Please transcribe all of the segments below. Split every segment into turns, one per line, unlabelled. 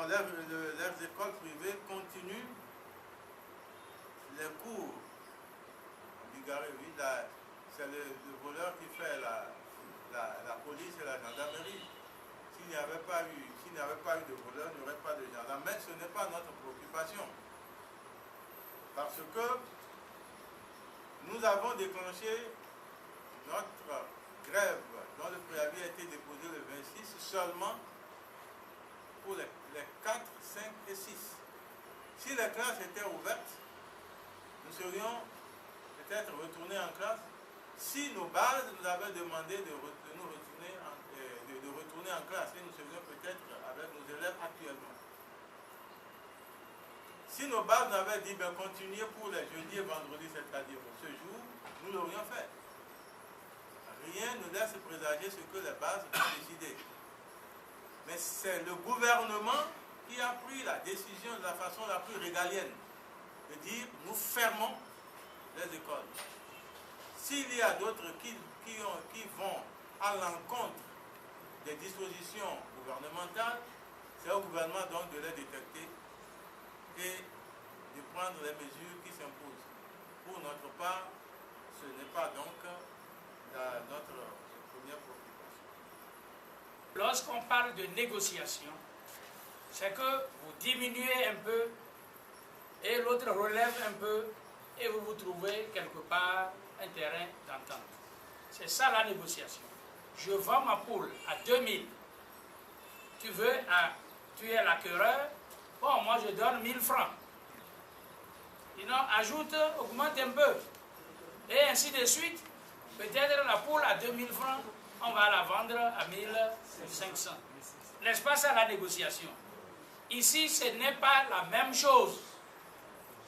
leurs écoles privées continuent les cours. C'est le voleur qui fait la police et la gendarmerie. S'il n'y avait pas eu de voleur, il n'y aurait pas de gendarme. Mais ce n'est pas notre préoccupation. Parce que nous avons déclenché notre grève dont le préavis a été déposé le 26 seulement pour les 4, 5 et 6. Si les classes étaient ouvertes, nous serions peut-être retournés en classe si nos bases nous avaient demandé de retourner en classe et nous serions peut-être avec nos élèves actuellement. Si nos bases nous avaient dit ben, continuez pour les jeudis et vendredis, c'est-à-dire ce jour, nous l'aurions fait. Rien ne laisse présager ce que les bases vont décider. Mais c'est le gouvernement qui a pris la décision de la façon la plus régalienne de dire nous fermons les écoles. S'il y a d'autres qui vont à l'encontre des dispositions gouvernementales, c'est au gouvernement donc de les détecter et de prendre les mesures qui s'imposent. Pour notre part, ce n'est pas donc notre première préoccupation.
Lorsqu'on parle de négociation, c'est que vous diminuez un peu et l'autre relève un peu et vous vous trouvez quelque part un terrain d'entente. C'est ça la négociation. Je vends ma poule à 2000. Tu es l'acquéreur, bon, moi je donne 1000 francs. Sinon, ajoute, augmente un peu. Et ainsi de suite. Peut-être la poule à 2000 francs, on va la vendre à 1500. N'est-ce pas ça la négociation? Ici, ce n'est pas la même chose.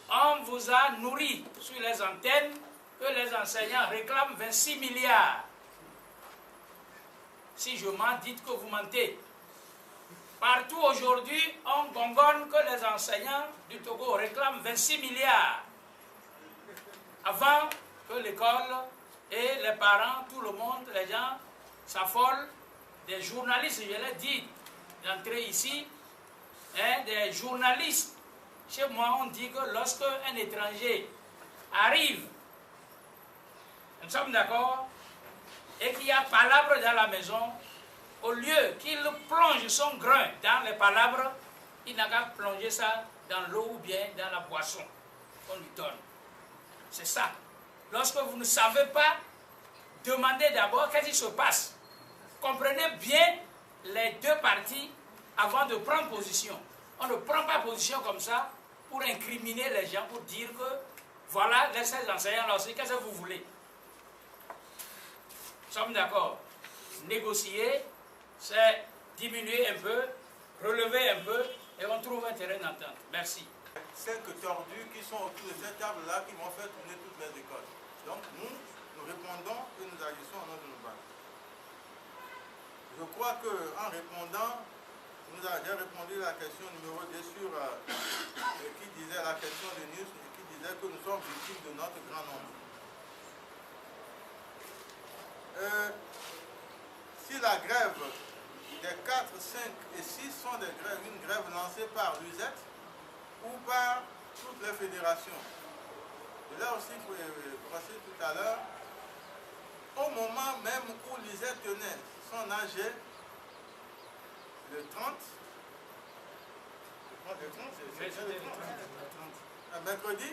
On vous a nourri sur les antennes que les enseignants réclament 26 milliards. Si je mens, dites que vous mentez. Partout aujourd'hui, on gongonne que les enseignants du Togo réclament 26 milliards. Avant que l'école et les parents, tout le monde, les gens s'affolent. Des journalistes, je l'ai dit, d'entrer ici, hein, des journalistes. Chez moi, on dit que lorsque un étranger arrive, nous sommes d'accord, et qu'il y a palabre dans la maison, au lieu qu'il plonge son grain dans les palabres, il n'a qu'à plonger ça dans l'eau ou bien dans la boisson qu'on lui donne. C'est ça. Lorsque vous ne savez pas, demandez d'abord qu'est-ce qui se passe. Comprenez bien les deux parties avant de prendre position. On ne prend pas position comme ça pour incriminer les gens, pour dire que voilà, laissez les enseignants là aussi, qu'est-ce que vous voulez? Nous sommes d'accord. Négocier, c'est diminuer un peu, relever un peu, et on trouve un terrain d'entente. Merci.
5 tordus qui sont autour de cette table-là qui vont faire tourner toutes les écoles. Donc nous répondons et nous agissons au nom de nos bases. Je crois qu'en répondant, j'ai répondu à la question numéro 2 sur qui disait la question de News et qui disait que nous sommes victimes de notre grand nombre. Si la grève des 4, 5 et 6 sont une grève lancée par l'USET ou par toutes les fédérations. Je l'ai aussi passé tout à l'heure. Au moment même où l'USET tenait son AG, le 30, mercredi,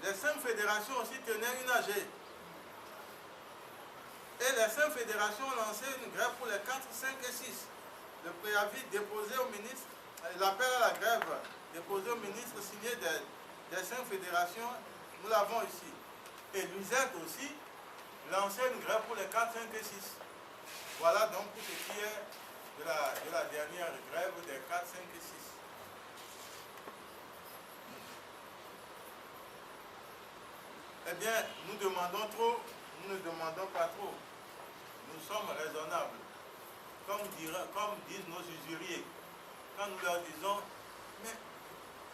les 5 fédérations aussi tenaient une AG. Et les 5 fédérations ont lancé une grève pour les 4, 5 et 6. Le préavis déposé au ministre, l'appel à la grève déposé au ministre signé des 5 fédérations, nous l'avons ici. Et l'USET aussi lançait une grève pour les 4, 5 et 6. Voilà donc pour ce qui est de la dernière grève des 4, 5 et 6. Eh bien, nous demandons trop, nous ne demandons pas trop. Nous sommes raisonnables. Comme disent nos usuriers, quand nous leur disons, mais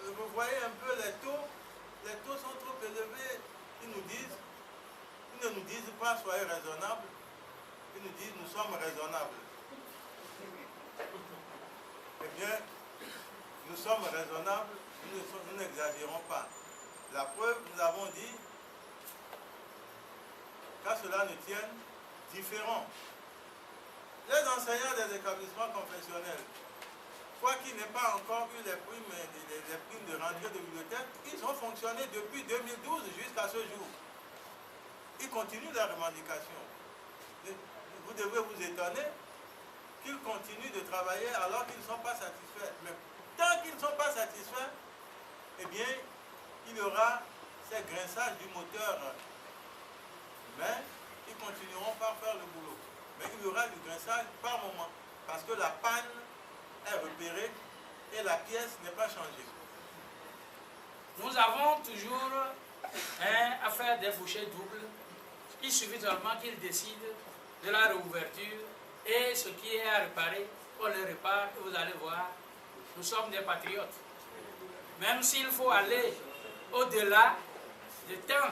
vous voyez un peu les taux sont trop élevés. Ils ne nous disent pas soyez raisonnables, ils nous disent nous sommes raisonnables. Eh bien, sommes raisonnables, nous n'exagérons pas. La preuve, nous avons dit qu'à cela ne tienne, différents. Les enseignants des établissements confessionnels, quoi qu'il n'ait pas encore eu les primes de rentrée de bibliothèque, ils ont fonctionné depuis 2012 jusqu'à ce jour. Ils continuent leurs revendications. Vous devez vous étonner qu'ils continuent de travailler alors qu'ils ne sont pas satisfaits. Mais tant qu'ils ne sont pas satisfaits, eh bien, il y aura ces grinçages du moteur. Mais ils continueront par faire le boulot. Mais il y aura du grinçage par moment. Parce que la panne est repérée et la pièce n'est pas changée.
Nous avons toujours à faire des bouchées doubles. Il suffit seulement qu'ils décident de la réouverture et ce qui est à réparer, on le répare et vous allez voir, nous sommes des patriotes. Même s'il faut aller au-delà du temps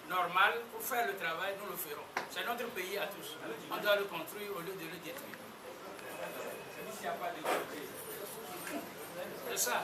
normal pour faire le travail, nous le ferons. C'est notre pays à tous. On doit le construire au lieu de le détruire. C'est ça.